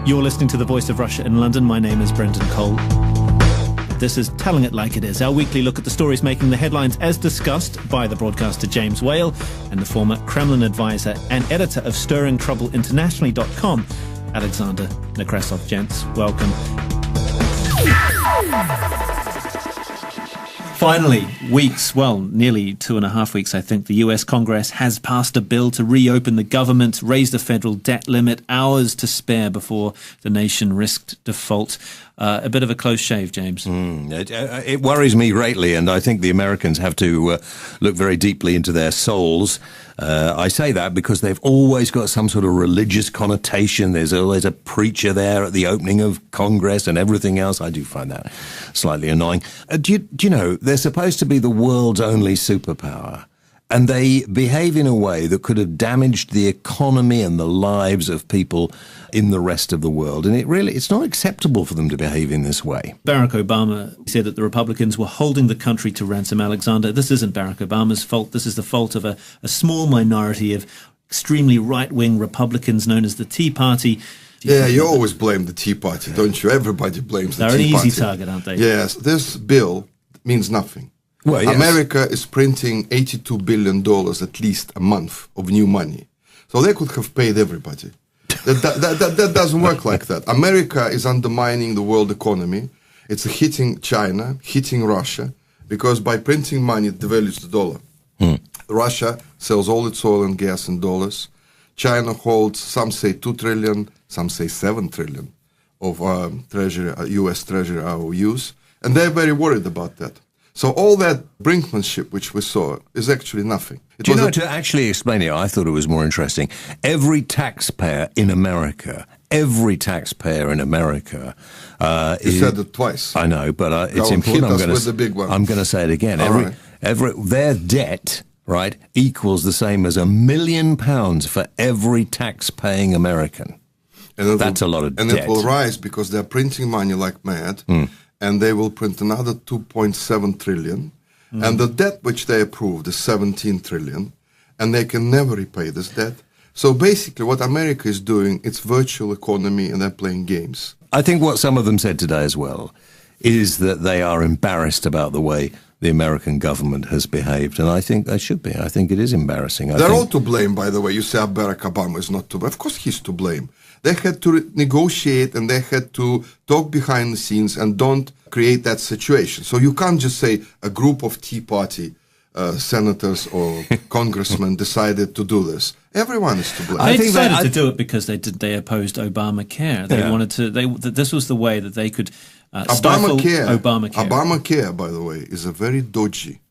You're listening to The Voice of Russia in London. My name is Brendan Cole. This is Telling It Like It Is, our weekly look at the stories making the headlines as discussed by the broadcaster James Whale and the former Kremlin advisor and editor of stirringtroubleinternationally.com, Alexander Nekrassov. Gents, welcome. Finally, nearly 2.5 weeks, I think, the US Congress has passed a bill to reopen the government, raise the federal debt limit, hours to spare before the nation risked default. A bit of a close shave, James. It worries me greatly, and I think the Americans have to look very deeply into their souls. I say that because they've always got some sort of religious connotation. There's always a preacher there at the opening of Congress and everything else. I do find that slightly annoying. Do you know, they're supposed to be the world's only superpower, and they behave in a way that could have damaged the economy and the lives of people in the rest of the world. And it's not acceptable for them to behave in this way. Barack Obama said that the Republicans were holding the country to ransom. Alexander, this isn't Barack Obama's fault. This is the fault of a small minority of extremely right-wing Republicans known as the Tea Party. Yeah, you always blame the Tea Party, don't you? Everybody blames the Tea Party. They're an easy target, aren't they? Yes, this bill means nothing. Well, yes. America is printing $82 billion at least a month of new money. So they could have paid everybody. That doesn't work like that. America is undermining the world economy. It's hitting China, hitting Russia, because by printing money, it devalues the dollar. Russia sells all its oil and gas in dollars. China holds, some say 2 trillion, some say 7 trillion of U.S. Treasury IOUs. And they're very worried about that. So all that brinkmanship which we saw is actually nothing. To actually explain it, I thought it was more interesting. Every taxpayer in America You said it twice. I know, but it's important. I'm going to say it again. Their debt, right, equals the same as £1 million for every tax-paying American. And that's a lot of debt. And it will rise because they're printing money like mad. And they will print another 2.7 trillion. And the debt which they approved is 17 trillion. And they can never repay this debt. So basically what America is doing, it's virtual economy and they're playing games. I think what some of them said today as well is that they are embarrassed about the way the American government has behaved. And I think they should be. I think it is embarrassing. They're all to blame, by the way. You say Barack Obama is not to blame. Of course he's to blame. They had to negotiate and they had to talk behind the scenes and don't create that situation. So you can't just say a group of Tea Party senators or congressmen decided to do this. Everyone is to blame. They decided to do it because they opposed Obamacare. They wanted to. This was the way that they could stifle Obamacare. Obamacare, by the way, is a very dodgy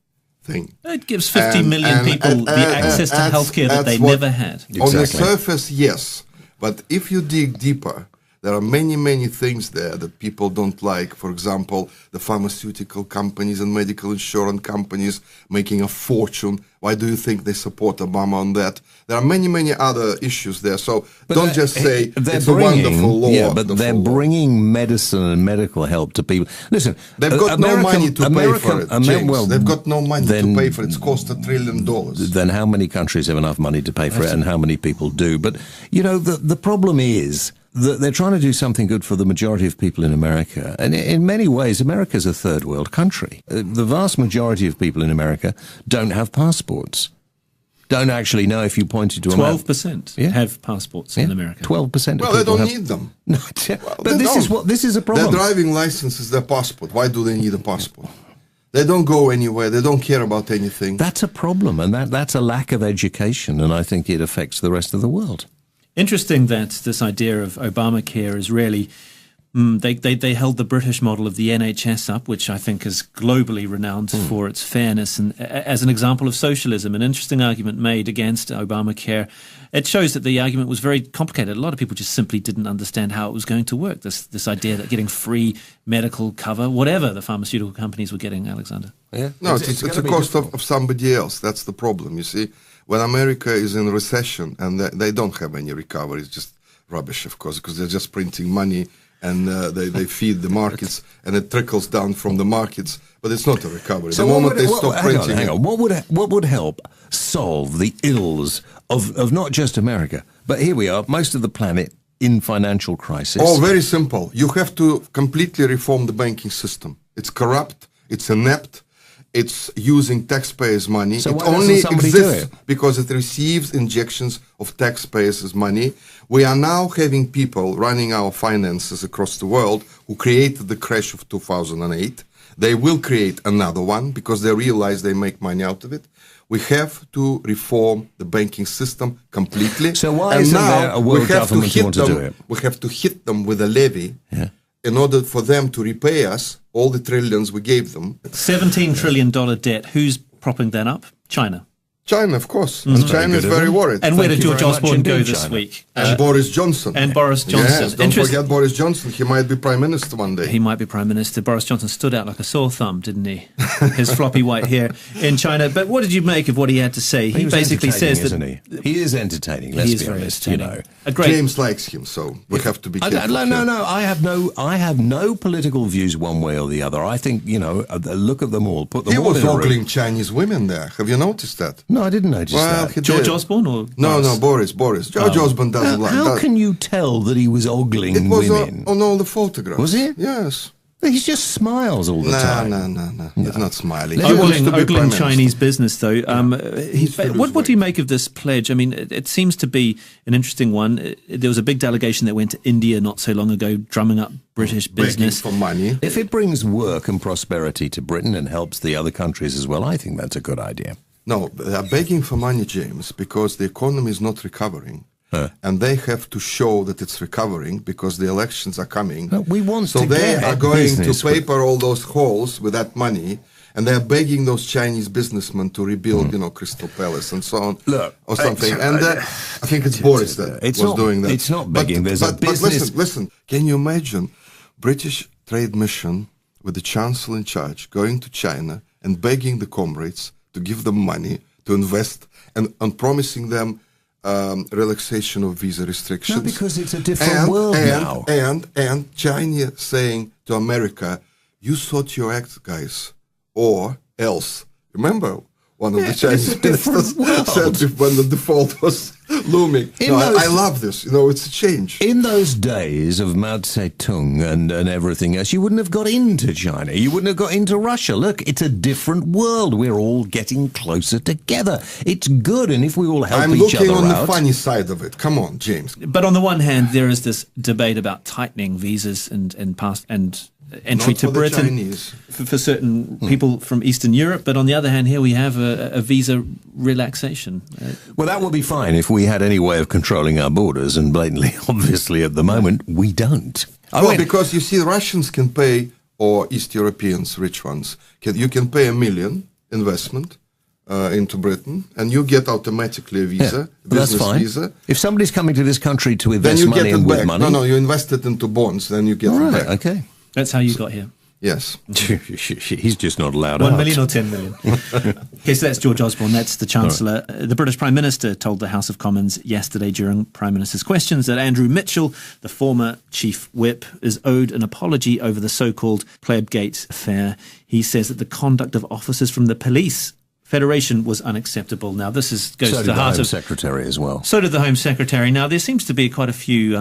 thing. It gives 50 million people the access to healthcare that they never had. Exactly. On the surface, yes. But if you dig deeper, there are many, many things there that people don't like. For example, the pharmaceutical companies and medical insurance companies making a fortune. Why do you think they support Obama on that? There are many, many other issues there. So don't just say it's a wonderful law. Yeah, but they're bringing medicine and medical help to people. Listen, they've got no money to pay for it, James. They've got no money to pay for it. It's cost $1 trillion. Then how many countries have enough money to pay for it and how many people do? But, you know, the problem is that they're trying to do something good for the majority of people in America. And in many ways, America's a third world country. The vast majority of people in America don't have passports. Don't actually know if you pointed to 12% have passports in America. 12%. Well, they don't need them. No, but this is a problem. Their driving license is their passport. Why do they need a passport? They don't go anywhere. They don't care about anything. That's a problem, and that's a lack of education, and I think it affects the rest of the world. Interesting that this idea of Obamacare is really, they held the British model of the NHS up, which I think is globally renowned for its fairness and as an example of socialism. An interesting argument made against Obamacare. It shows that the argument was very complicated. A lot of people just simply didn't understand how it was going to work. This idea that getting free medical cover, whatever the pharmaceutical companies were getting, Alexander. Yeah. No, it's a cost of somebody else. That's the problem, you see. When America is in recession and they don't have any recovery, it's just rubbish, of course, because they're just printing money and they feed the markets and it trickles down from the markets, but it's not a recovery. So the moment they stop printing... Hang on. What would help solve the ills of not just America, but here we are, most of the planet in financial crisis? Oh, very simple. You have to completely reform the banking system. It's corrupt, it's inept, it's using taxpayers' money. So it why doesn't only somebody do exists it? because it receives injections of taxpayers' money. We are now having people running our finances across the world who created the crash of 2008. They will create another one because they realize they make money out of it. We have to reform the banking system completely. So why isn't there a world government who want to do it? We have to hit them with a levy in order for them to repay us all the trillions we gave them. $17 trillion debt. Who's propping that up? China. China, of course. And China is very worried. And where did George very much Osborne go indeed, this China. week? And Boris Johnson. And Boris Johnson. Yes, don't forget Boris Johnson. He might be Prime Minister one day. He might be Prime Minister. Boris Johnson stood out like a sore thumb, didn't he? His floppy white hair in China. But what did you make of what he had to say? He basically says that... He is entertaining, let's be honest, you know. James likes him, so we have to be careful. No, I have no political views one way or the other. I think, you know, look at them all, put them all in a room. He was ogling Chinese women there. Have you noticed that? No, I didn't notice that. George Osborne or Boris? George Osborne doesn't like that. How can you tell that he was ogling women? It was on all the photographs. Was it? Yes. He just smiles all the time. No. He's not smiling. Ogling Chinese business, though. What do you make of this pledge? I mean, it seems to be an interesting one. There was a big delegation that went to India not so long ago, drumming up British business for money. If it brings work and prosperity to Britain and helps the other countries as well, I think that's a good idea. No, they are begging for money, James, because the economy is not recovering. And they have to show that it's recovering because the elections are coming. So they are going to paper all those holes with that money, and they are begging those Chinese businessmen to rebuild, Crystal Palace and so on, or something. I think it's Boris that was doing that. It's not begging. There's a business. But listen. Can you imagine British Trade Mission with the Chancellor in charge going to China and begging the comrades to give them money to invest and promising them relaxation of visa restrictions? No, because it's a different world now. And China saying to America, you sort your act, guys, or else. Remember, one of the Chinese ministers said when the default was looming. I love this. It's a change. In those days of Mao Zedong and everything else, you wouldn't have got into China. You wouldn't have got into Russia. Look, it's a different world. We're all getting closer together. It's good, and if we all help each other out... I'm looking on the funny side of it. Come on, James. But on the one hand, there is this debate about tightening visas and entry to Britain for certain people from Eastern Europe, but on the other hand, here we have a visa relaxation. Well, that would be fine if we had any way of controlling our borders, and blatantly, obviously, at the moment, we don't. Because you see, Russians can pay, or East Europeans, rich ones, you can pay $1 million investment into Britain, and you get automatically a visa, business visa. If somebody's coming to this country to invest money and with money... No, you invest it into bonds, then you get it back. Okay. That's how you got here. Yes. He's just not allowed 1 million or 10 million? Okay, so that's George Osborne. That's the Chancellor. Right. The British Prime Minister told the House of Commons yesterday during Prime Minister's questions that Andrew Mitchell, the former Chief Whip, is owed an apology over the so-called Plebgate affair. He says that the conduct of officers from the police Federation was unacceptable. Now, this goes to the heart of... So did the Home Secretary as well. So did the Home Secretary. Now, there seems to be quite a few,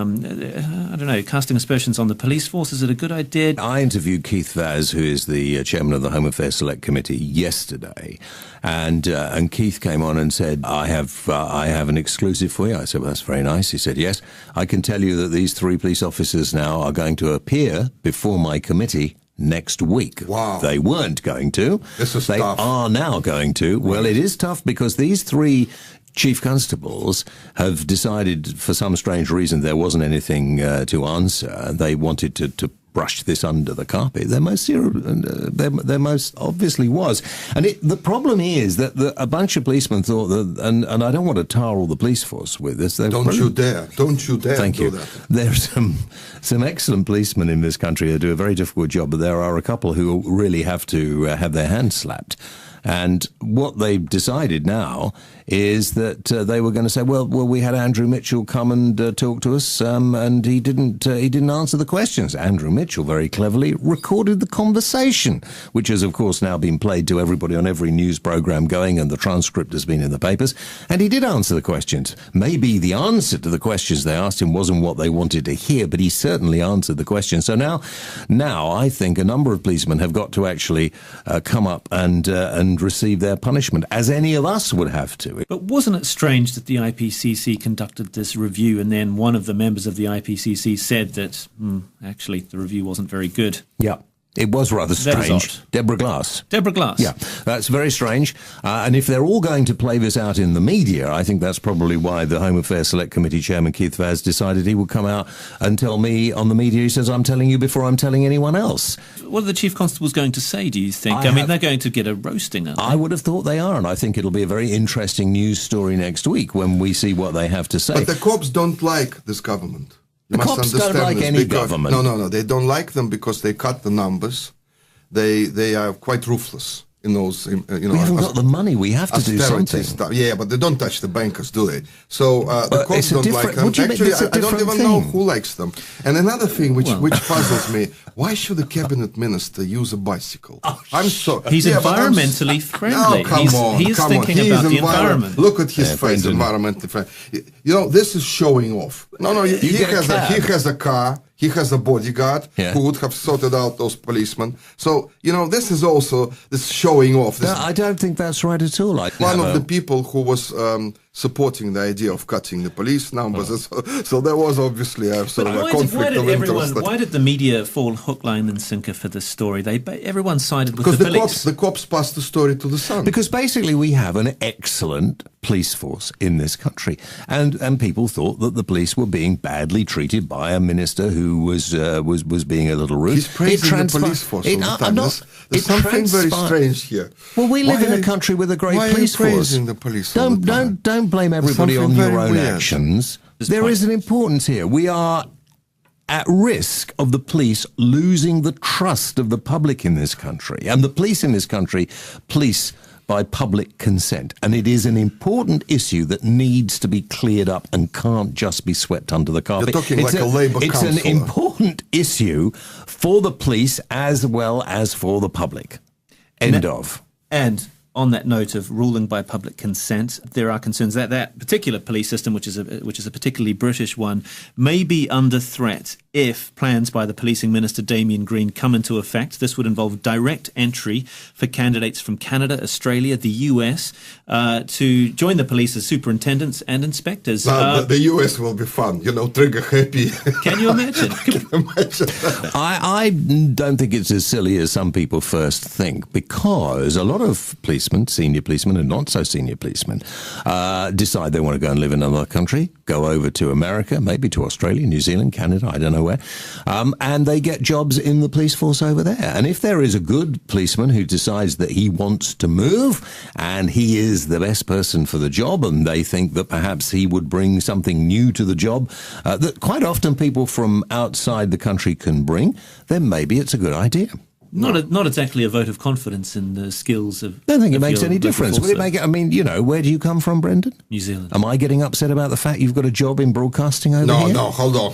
casting aspersions on the police force. Is it a good idea? I interviewed Keith Vaz, who is the chairman of the Home Affairs Select Committee, yesterday, and Keith came on and said, I have an exclusive for you. I said, well, that's very nice. He said, yes, I can tell you that these 3 police officers now are going to appear before my committee next week. Wow. They weren't going to. This is they tough. are now going to. Well, it is tough because these 3 chief constables have decided, for some strange reason, there wasn't anything to answer. They wanted to brush this under the carpet. There most obviously was. And the problem is that a bunch of policemen thought that, and I don't want to tar all the police force with this. Don't you dare Thank do you. that. There's some excellent policemen in this country who do a very difficult job, but there are a couple who really have to have their hands slapped. And what they've decided now is that they were going to say, well, we had Andrew Mitchell come and talk to us, and he didn't answer the questions. Andrew Mitchell very cleverly recorded the conversation, which has, of course, now been played to everybody on every news program going, and the transcript has been in the papers. And he did answer the questions. Maybe the answer to the questions they asked him wasn't what they wanted to hear, but he certainly answered the question. So now I think a number of policemen have got to actually come up and receive their punishment, as any of us would have to. But wasn't it strange that the IPCC conducted this review and then one of the members of the IPCC said that actually the review wasn't very good? Yeah. It was rather strange. That is odd. Deborah Glass. Deborah Glass. Yeah, that's very strange. And if they're all going to play this out in the media, I think that's probably why the Home Affairs Select Committee Chairman Keith Vaz decided he would come out and tell me on the media. He says, I'm telling you before I'm telling anyone else. What are the Chief Constables going to say, do you think? I mean, they're going to get a roasting, aren't they? I would have thought they are, and I think it'll be a very interesting news story next week when we see what they have to say. But the cops don't like this government. The cops don't like any government. No, they don't like them because they cut the numbers. They are quite ruthless in those. We haven't got the money. We have to do something. Stuff. Yeah, but they don't touch the bankers, do they? So the cops don't like them. Actually, I don't even know who likes them. And another thing which puzzles me: why should a cabinet minister use a bicycle? I'm sorry. He's environmentally friendly. No, come on. He's thinking about the environment. Look at his face, environmentally friendly. This is showing off. No, he has a car. He has a bodyguard who would have sorted out those policemen. So, this is also this showing off. No, I don't think that's right at all. One of the people who was supporting the idea of cutting the police numbers. So there was obviously a sort of a conflict of interest. Why did the media fall hook, line and sinker for this story? Everyone sided with the police. Because the cops passed the story to the Sun. Because basically we have an excellent police force in this country. And people thought that the police were being badly treated by a minister who was being a little rude. He's praising the police force all the time. There's something very strange here. Well, we live in a country with a great police force. Why are you praising the police all the time? Don't blame everybody on your own actions. There is an importance here. We are at risk of the police losing the trust of the public in this country. And the police in this country police by public consent. And it is an important issue that needs to be cleared up and can't just be swept under the carpet. You're talking like a Labour councillor. It's an important issue for the police as well as for the public. End of. And on that note of ruling by public consent, there are concerns that that particular police system, which is a particularly British one, may be under threat if plans by the policing minister Damien Green come into effect. This would involve direct entry for candidates from Canada, Australia, the US, to join the police as superintendents and inspectors. The US will be fun, trigger happy. Can you imagine? I don't think it's as silly as some people first think, because a lot of policemen, senior policemen and not so senior policemen, decide they want to go and live in another country, go over to America, maybe to Australia, New Zealand, Canada, I don't know where, and they get jobs in the police force over there. And if there is a good policeman who decides that he wants to move and he is the best person for the job, and they think that perhaps he would bring something new to the job that quite often people from outside the country can bring, then maybe it's a good idea. Not exactly a vote of confidence in the skills of... I don't think it makes any difference. Would it make it? I mean, where do you come from, Brendan? New Zealand. Am I getting upset about the fact you've got a job in broadcasting over here? No, hold on.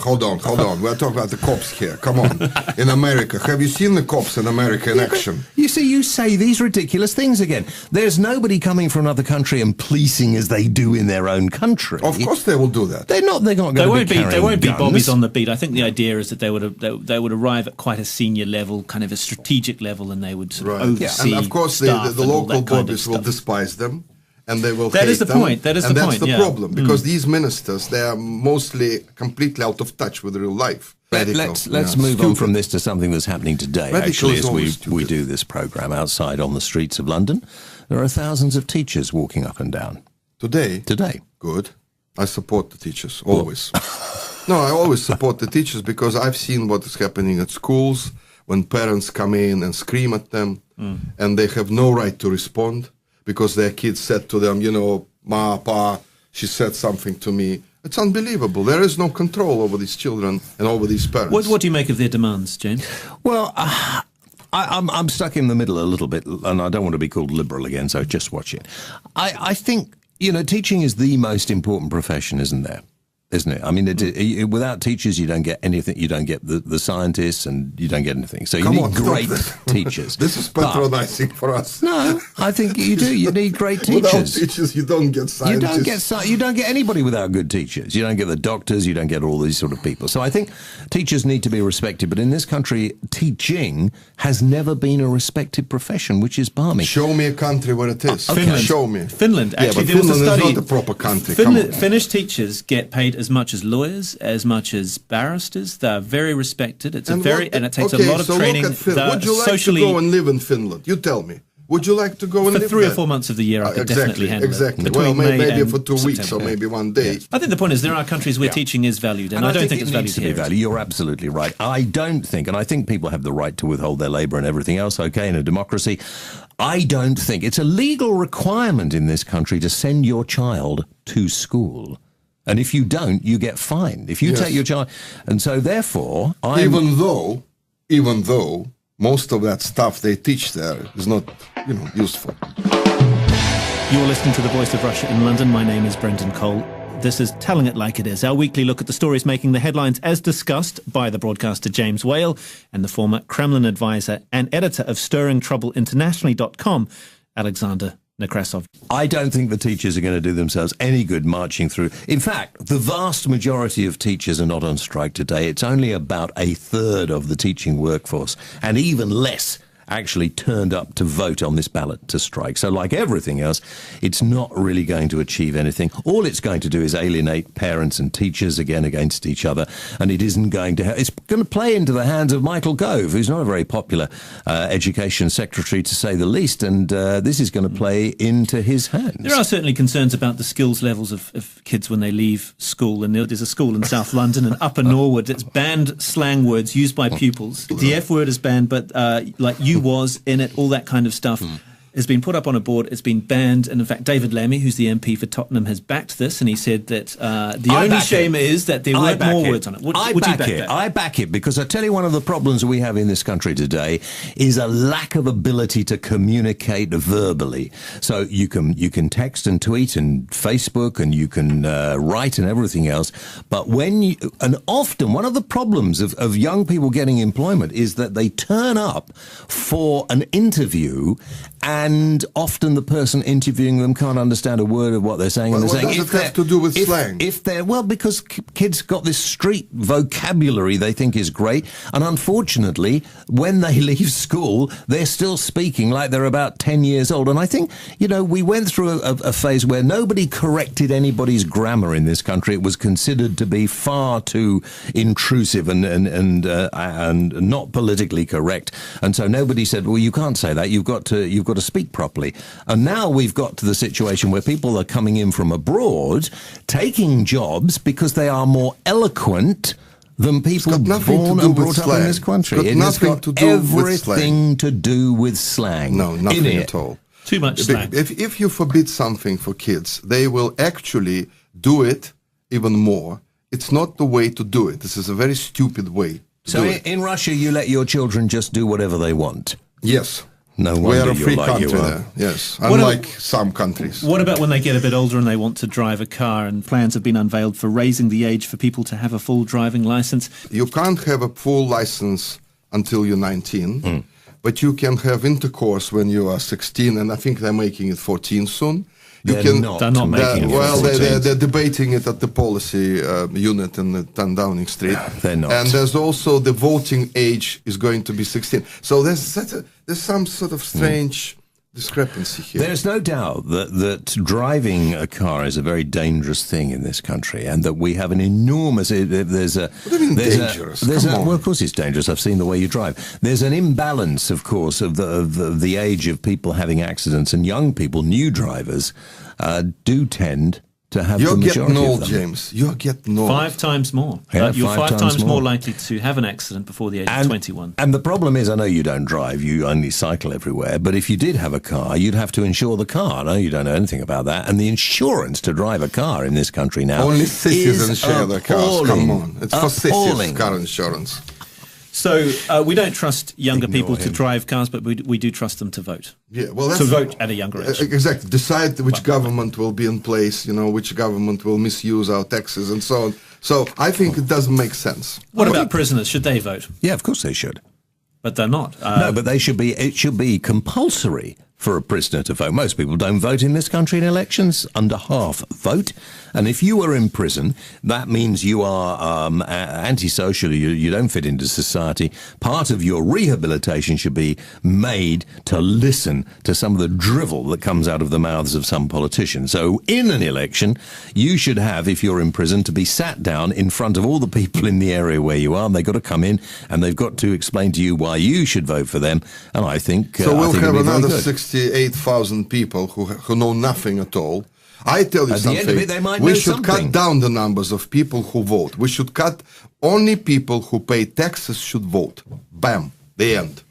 We're talking about the cops here. Come on. In America. Have you seen the cops in America in action? You see, you say these ridiculous things again. There's nobody coming from another country and policing as they do in their own country. Of course they will do that. They're not going to be carrying There won't be guns. bobbies on the beat. I think the idea is that they would arrive at quite a senior level, kind of a strategic level, and they would sort of oversee. And of course, the local bodies will despise them, and they will hate them. That is the point. That's the problem, because these ministers, they are mostly completely out of touch with real life. Let's move on from this to something that's happening today. Radical actually, as we do this program outside on the streets of London, there are thousands of teachers walking up and down. Today? Good. I support the teachers, always. No, I always support the teachers because I've seen what is happening at schools when parents come in and scream at them and they have no right to respond because their kids said to them, Ma, Pa, she said something to me. It's unbelievable. There is no control over these children and over these parents. What do you make of their demands, James? Well, I'm stuck in the middle a little bit, and I don't want to be called liberal again, so just watch it. I think teaching is the most important profession, isn't there? Isn't it? I mean, without teachers, you don't get anything. You don't get the scientists, and you don't get anything. So you need great teachers. This is patronizing for us. No, I think you do. You need great teachers. Without teachers, you don't get scientists. You don't get anybody without good teachers. You don't get the doctors. You don't get all these sort of people. So I think teachers need to be respected. But in this country, teaching has never been a respected profession, which is balmy. Show me a country where it is. Finland. Show me. Actually, but there was Finland a study. is not a proper country. Finnish teachers get paid as much as lawyers, as much as barristers. They're very respected. It takes a lot of training. Would you like to go and live in Finland? You tell me. Would you like to go and live for 3 there? or 4 months of the year? I could definitely handle it. Exactly. Well, maybe for 2 weeks or maybe one day. Yeah. I think the point is there are countries where teaching is valued, and I don't think it's valued here. You're absolutely right. I don't think, and I think people have the right to withhold their labour and everything else, okay, in a democracy. I don't think it's a legal requirement in this country to send your child to school. And if you don't, you get fined. If you take your child... And so, therefore... Even though most of that stuff they teach there is not, useful. You're listening to The Voice of Russia in London. My name is Brendan Cole. This is Telling It Like It Is, our weekly look at the stories making the headlines as discussed by the broadcaster James Whale and the former Kremlin advisor and editor of stirringtroubleInternationally.com, Alexander Nekrassov. I don't think the teachers are going to do themselves any good marching through. In fact, the vast majority of teachers are not on strike today. It's only about a third of the teaching workforce, and even less actually turned up to vote on this ballot to strike. So like everything else, it's not really going to achieve anything. All it's going to do is alienate parents and teachers again against each other, and it isn't going to... It's going to play into the hands of Michael Gove, who's not a very popular education secretary, to say the least, and this is going to play into his hands. There are certainly concerns about the skills levels of kids when they leave school, and there's a school in South London and Upper Norwood that's banned slang words used by pupils. The F word is banned, but like you was in it, all that kind of stuff has been put up on a board. It's been banned, and in fact David Lammy, who's the MP for Tottenham, has backed this, and he said that the only shame is that there weren't more words on it. Would you back that? I back it, because I tell you, one of the problems we have in this country today is a lack of ability to communicate verbally. So you can text and tweet and Facebook, and you can write and everything else, but often one of the problems of young people getting employment is that they turn up for an interview, and often the person interviewing them can't understand a word of what they're saying. What does it have to do with slang? Because kids got this street vocabulary they think is great, and unfortunately, when they leave school, they're still speaking like they're about 10 years old. And I think, we went through a phase where nobody corrected anybody's grammar in this country. It was considered to be far too intrusive and not politically correct. And so nobody said, well, you can't say that. You've got to speak properly. And now we've got to the situation where people are coming in from abroad, taking jobs because they are more eloquent than people born and brought up in this country. It has got everything to do with slang. No, nothing at all. Too much slang. If you forbid something for kids, they will actually do it even more. It's not the way to do it. This is a very stupid way to do it. In Russia, you let your children just do whatever they want? Yes. No wonder we are a free like country there, yes, unlike some countries. What about when they get a bit older and they want to drive a car, and plans have been unveiled for raising the age for people to have a full driving license? You can't have a full license until you're 19, but you can have intercourse when you are 16, and I think they're making it 14 soon. They're not making it. Well, they're debating it at the policy unit in the 10 Downing Street. They're not. And there's also the voting age is going to be 16. So there's some sort of strange discrepancy here. There's no doubt that driving a car is a very dangerous thing in this country, and that we have an enormous... What do you mean dangerous? Well, of course it's dangerous. I've seen the way you drive. There's an imbalance, of course, of the age of people having accidents, and young people, new drivers, do tend to have the majority of them. You're getting old, James. You're getting old. 5 times more. Yeah, you're 5 times more likely to have an accident before the age of 21. And the problem is, I know you don't drive, you only cycle everywhere, but if you did have a car, you'd have to insure the car. No, you don't know anything about that. And the insurance to drive a car in this country now only sissies share their cars. Come on. It's for sissies, appalling. car insurance. So we don't trust younger Ignore people to him. drive cars, but we do trust them to vote. Yeah, well, To vote at a younger age. Exactly. Decide which government will be in place, which government will misuse our taxes and so on. So I think it doesn't make sense. What about prisoners? Should they vote? Yeah, of course they should. But they're not. No, but it should be compulsory for a prisoner to vote. Most people don't vote in this country in elections. Under half vote. And if you are in prison, that means you are antisocial. You don't fit into society. Part of your rehabilitation should be made to listen to some of the drivel that comes out of the mouths of some politicians. So in an election, you should have, if you're in prison, to be sat down in front of all the people in the area where you are. And they've got to come in and they've got to explain to you why you should vote for them. And I think so. We'll have another 68,000 people who know nothing at all. I tell you at something. The end of it, they might we know should something. cut down the numbers of people who vote. We should cut only people who pay taxes should vote. Bam, the end.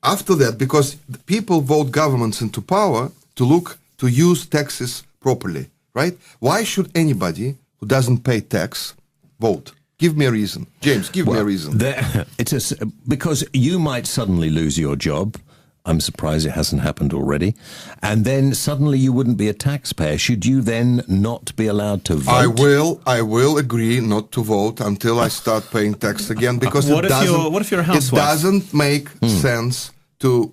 After that, because people vote governments into power to use taxes properly, right? Why should anybody who doesn't pay tax vote? Give me a reason, James. Give me a reason. Because you might suddenly lose your job. I'm surprised it hasn't happened already. And then suddenly you wouldn't be a taxpayer. Should you then not be allowed to vote? I will agree not to vote until I start paying tax again, because what if you're a housewife? It doesn't make sense to.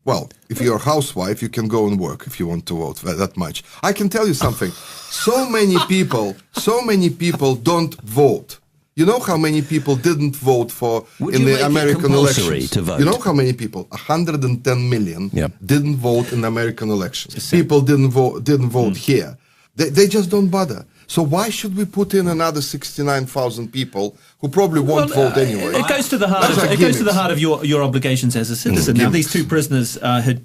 Well, if you're a housewife, you can go and work if you want to vote that much. I can tell you something. So many people don't vote. You know how many people didn't vote in the American elections? To vote? You know how many people? 110 million didn't vote in the American elections. People didn't vote here. They just don't bother. So why should we put in another 69,000 people who probably won't vote anyway? It goes to the heart of your obligations as a citizen. Now, these two prisoners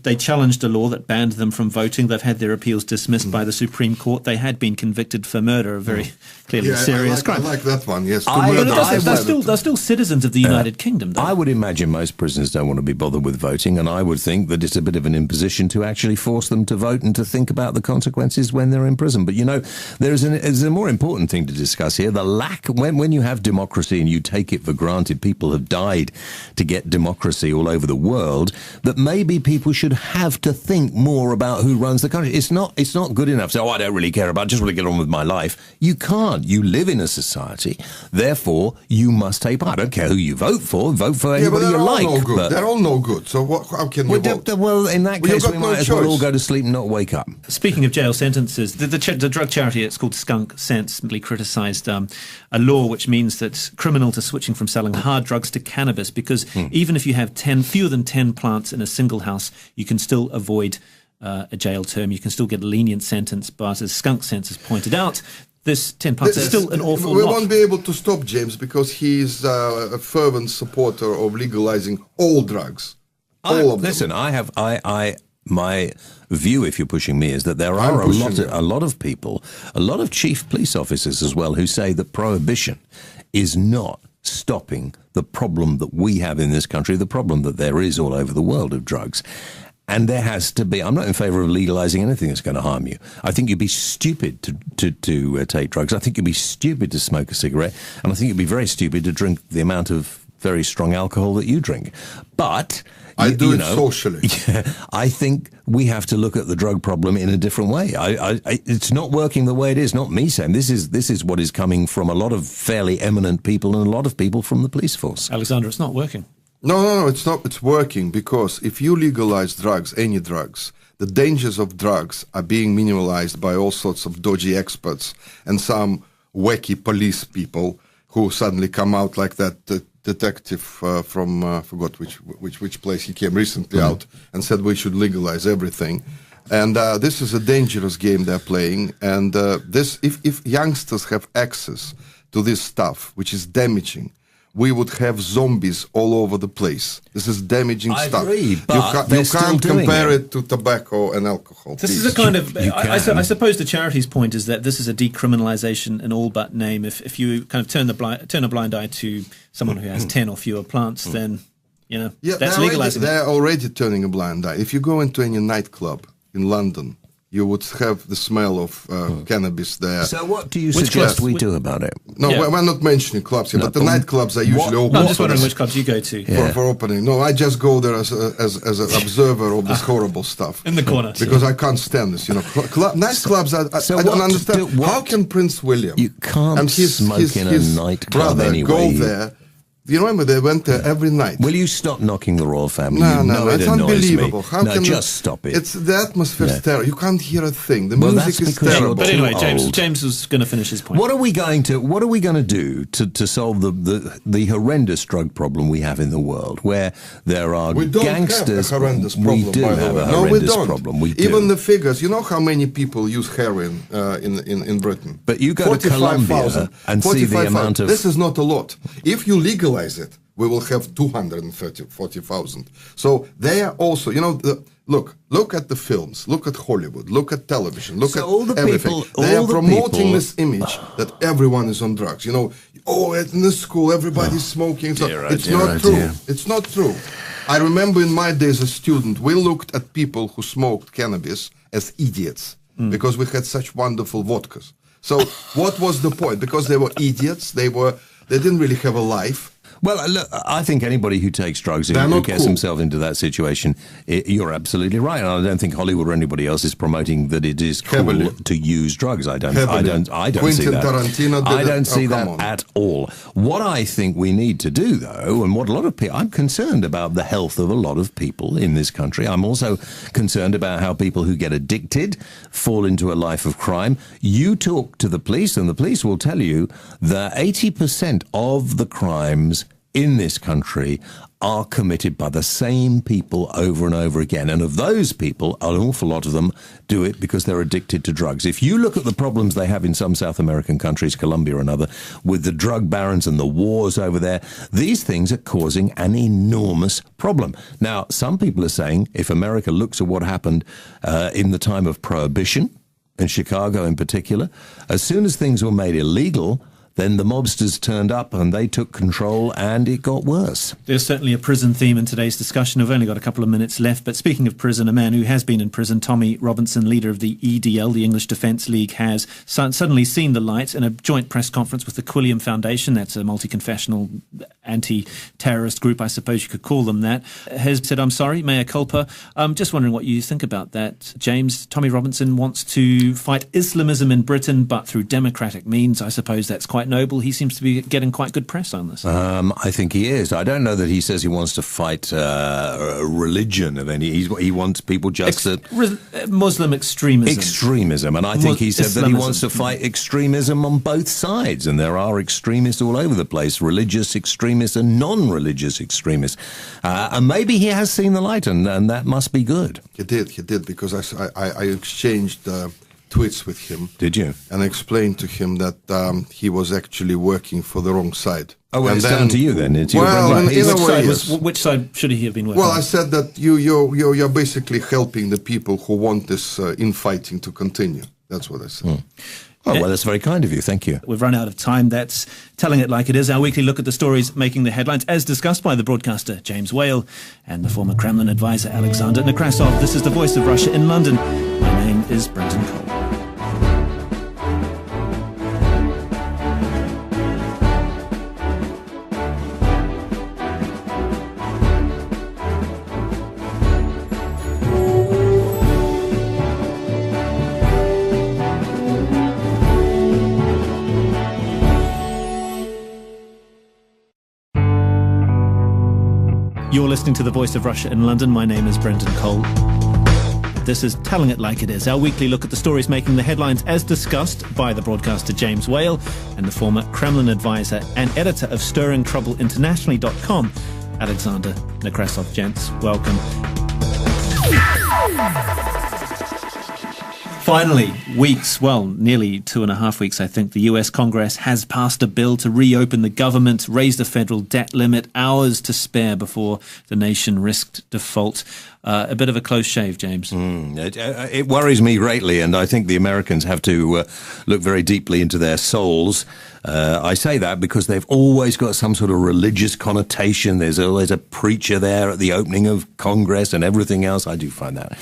they challenged a law that banned them from voting. They've had their appeals dismissed by the Supreme Court. They had been convicted for murder, a very clearly serious crime. I like that one. Yes, they're still citizens of the United Kingdom, though. I would imagine most prisoners don't want to be bothered with voting, and I would think that it's a bit of an imposition to actually force them to vote and to think about the consequences when they're in prison. But there's a more important thing to discuss here. The lack, when you have democracy and you take it for granted, people have died to get democracy all over the world, that maybe people should have to think more about who runs the country. It's not good enough to say, I don't really care about it, I just want to get on with my life. You can't. You live in a society, therefore you must take part. I don't care who you vote for anybody you like. No they're all no good. So how can you vote? Well, in that case, we might as well all go to sleep and not wake up. Speaking of jail sentences, the drug charity, it's called Skunk Sense, simply criticised a law which means that criminals are switching from selling hard drugs to cannabis, because even if you have fewer than 10 plants in a single house, you can still avoid a jail term. You can still get a lenient sentence, but as Skunk Sense has pointed out, this 10 plants is still an awful lot. We won't be able to stop James because he's a fervent supporter of legalizing all drugs. All of them. Listen, my view, if you're pushing me, is that there are a lot of people, a lot of chief police officers as well, who say that prohibition is not stopping the problem that we have in this country, the problem that there is all over the world of drugs. And there has to be. I'm not in favour of legalising anything that's going to harm you. I think you'd be stupid to take drugs. I think you'd be stupid to smoke a cigarette, and I think you'd be very stupid to drink the amount of very strong alcohol that you drink. But I do it socially. Yeah, I think we have to look at the drug problem in a different way. It's not working the way it is. Not me saying this is what is coming from a lot of fairly eminent people and a lot of people from the police force. Alexander, it's not working. No, it's not. It's working because if you legalize drugs, any drugs, the dangers of drugs are being minimalized by all sorts of dodgy experts and some wacky police people who suddenly come out like that detective from forgot which place he came recently out and said we should legalize everything. And this is a dangerous game they're playing. And this, if youngsters have access to this stuff, which is damaging, we would have zombies all over the place. This is damaging stuff. I agree, but you can't compare it to tobacco and alcohol. This is a kind of. I suppose the charity's point is that this is a decriminalisation in all but name. If you kind of turn a blind eye to someone who has 10 or fewer plants, then that's legalising. They're already turning a blind eye. If you go into any nightclub in London, you would have the smell of cannabis there. So what do you Which suggest clubs? we do about it? No, Yeah. we're not mentioning clubs here, but the nightclubs are usually open. No, I'm just for wondering this- which clubs you go to. for opening. No, I just go there as an observer of this horrible stuff. In the corner. Because I can't stand this, nightclubs, So I don't what understand. do- what- How can Prince William You can't and smoke in a nightclub brother anyway. go there? You remember they went there every night. Will you stop knocking the royal family? No, You know it's it annoys me. unbelievable. How No, can just stop it. It's the atmosphere's terrible. You can't hear a thing. The Well, music that's is because you're terrible. But anyway, Too James old. was going to finish his point. What are we going to do to solve the horrendous drug problem we have in the world, where there are We don't gangsters? have a horrendous problem. We do by the have way. a No, we horrendous don't. problem. We do. Even the figures. You know how many people use heroin in Britain? But you go to Colombia and see the 45,000. amount of- This is not a lot. If you legalize it, we will have 240,000. So they are also, look at the films, look at Hollywood, look at television, look at all the everything. people- They all are the promoting people- this image that everyone is on drugs. In the school, everybody's smoking. So dear, it's dear, not true. dear. It's not true. I remember in my days as a student, we looked at people who smoked cannabis as idiots because we had such wonderful vodkas. So what was the point? Because they were idiots. They didn't really have a life. Well, look, I think anybody who takes drugs They're who not gets cool. himself into that situation, you're absolutely right. And I don't think Hollywood or anybody else is promoting that it is cool Heavily. to use drugs. I don't Heavily. see Quentin that. Tarantino did I it. don't see Come that on. at all. What I think we need to do, though, and what a lot of people, I'm concerned about the health of a lot of people in this country. I'm also concerned about how people who get addicted fall into a life of crime. You talk to the police, and the police will tell you that 80% of the crimes in this country are committed by the same people over and over again. And of those people, an awful lot of them do it because they're addicted to drugs. If you look at the problems they have in some South American countries, Colombia and other, with the drug barons and the wars over there, these things are causing an enormous problem. Now, some people are saying if America looks at what happened in the time of Prohibition, in Chicago in particular, as soon as things were made illegal, then the mobsters turned up and they took control and it got worse. There's certainly a prison theme in today's discussion. We've only got a couple of minutes left. But speaking of prison, a man who has been in prison, Tommy Robinson, leader of the EDL, the English Defence League, has suddenly seen the light in a joint press conference with the Quilliam Foundation. That's a multi-confessional anti-terrorist group, I suppose you could call them that. Has said, I'm sorry, mea culpa. I'm just wondering what you think about that, James. Tommy Robinson wants to fight Islamism in Britain, but through democratic means. I suppose that's quite noble. He seems to be getting quite good press on this. I think he is. I don't know that he says he wants to fight a religion of any. He wants people just Muslim extremism. Extremism. And I think he said that he Islamism. wants to fight extremism on both sides. And there are extremists all over the place, religious extremists and non-religious extremists. And maybe he has seen the light, and that must be good. He did, because I exchanged tweets with him. Did you? And explained to him that he was actually working for the wrong side. Oh, well, and it's down to you then. It's your well, brain. in a way, Which side should he have been working Well, on? I said that you're basically helping the people who want this infighting to continue. That's what I said. Oh, well, that's very kind of you. Thank you. We've run out of time. That's Telling It Like It Is, our weekly look at the stories making the headlines, as discussed by the broadcaster James Whale and the former Kremlin advisor Alexander Nekrassov. This is the Voice of Russia in London. My name is Brendan Cole. You're listening to the Voice of Russia in London. My name is Brendan Cole. This is Telling It Like It Is, our weekly look at the stories making the headlines, as discussed by the broadcaster James Whale and the former Kremlin advisor and editor of StirringTroubleInternationally.com, Alexander Nekrassov. Gents, welcome. Finally, nearly 2.5 weeks, I think, the US Congress has passed a bill to reopen the government, raise the federal debt limit, hours to spare before the nation risked default. A bit of a close shave, James. It worries me greatly, and I think the Americans have to look very deeply into their souls. I say that because they've always got some sort of religious connotation. There's always a preacher there at the opening of Congress and everything else. I do find that.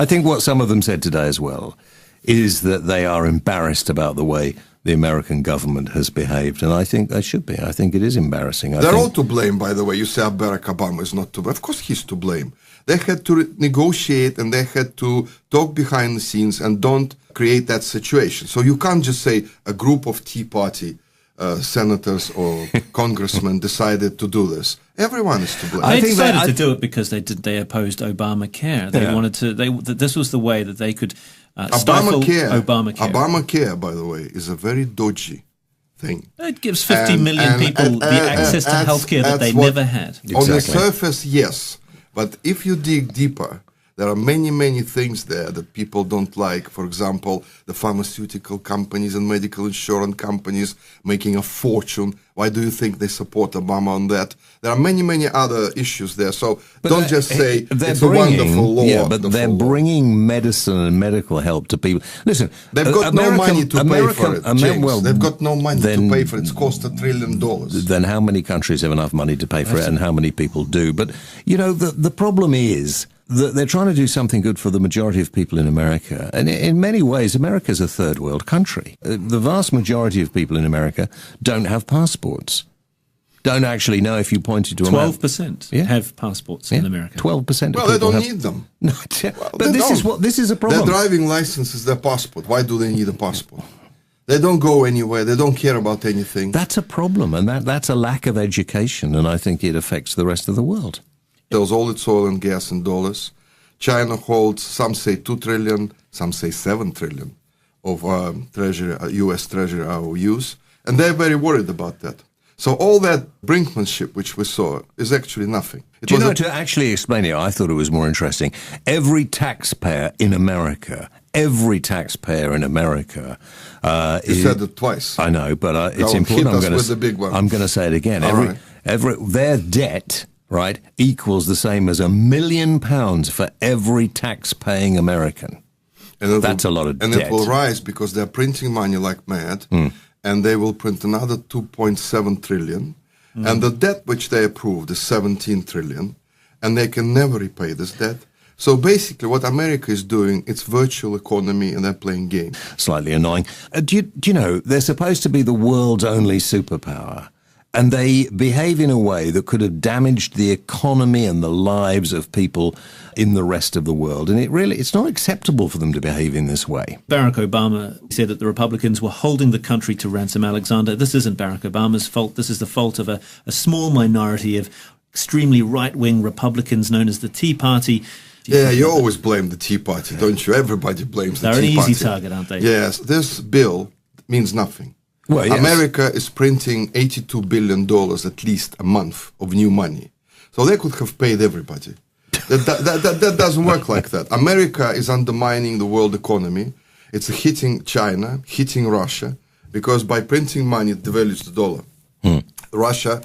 I think what some of them said today as well is that they are embarrassed about the way the American government has behaved, and I think they should be. I think it is embarrassing. They're all to blame, by the way. You say Barack Obama is not to blame. Of course he's to blame. They had to negotiate and they had to talk behind the scenes and don't create that situation. So you can't just say a group of Tea Party senators or congressmen decided to do this. Everyone is to blame. They decided to do it because they opposed Obamacare. They wanted to. This was the way that they could stifle Obamacare. Obamacare, by the way, is a very dodgy thing. It gives 50 million people the access to healthcare that they never had. Exactly. On the surface, yes, but if you dig deeper, there are many, many things there that people don't like. For example, the pharmaceutical companies and medical insurance companies making a fortune. Why do you think they support Obama on that? There are many, many other issues there. So don't just say it's a wonderful law. Yeah, but they're bringing medicine and medical help to people. Listen, they've got no money to pay for it, James. They've got no money to pay for it. It's cost $1 trillion. Then how many countries have enough money to pay for it, and how many people do? But, you know, the problem is that they're trying to do something good for the majority of people in America. And in many ways, America is a third world country. The vast majority of people in America don't have passports. Don't actually know if you pointed to 12% have passports in America. 12%. Well, they don't need them. No, but this is a problem. Their driving license is their passport. Why do they need a passport? They don't go anywhere. They don't care about anything. That's a problem, and that's a lack of education, and I think it affects the rest of the world. Sells all its oil and gas in dollars. China holds, some say 2 trillion, some say 7 trillion of U.S. Treasury IOUs, and they're very worried about that. So all that brinkmanship which we saw is actually nothing. To actually explain it, I thought it was more interesting. Every taxpayer in America, you said it twice. I know, but it's important. I'm going to say it again. Their debt, right, equals the same as £1 million for every tax-paying American. And that's a lot of debt. And it will rise because they're printing money like mad, and they will print another 2.7 trillion. And the debt which they approved is 17 trillion, and they can never repay this debt. So basically what America is doing, it's virtual economy, and they're playing games. Slightly annoying. Do you know, they're supposed to be the world's only superpower. And they behave in a way that could have damaged the economy and the lives of people in the rest of the world. And it's not acceptable for them to behave in this way. Barack Obama said that the Republicans were holding the country to ransom. Alexander, this isn't Barack Obama's fault. This is the fault of a small minority of extremely right-wing Republicans known as the Tea Party. Yeah, you always blame the Tea Party, don't you? Everybody blames the Tea Party. They're an easy target, aren't they? Yes, this bill means nothing. Well, yes. America is printing $82 billion at least a month of new money. So they could have paid everybody. That doesn't work like that. America is undermining the world economy. It's hitting China, hitting Russia, because by printing money, it devalues the dollar. Russia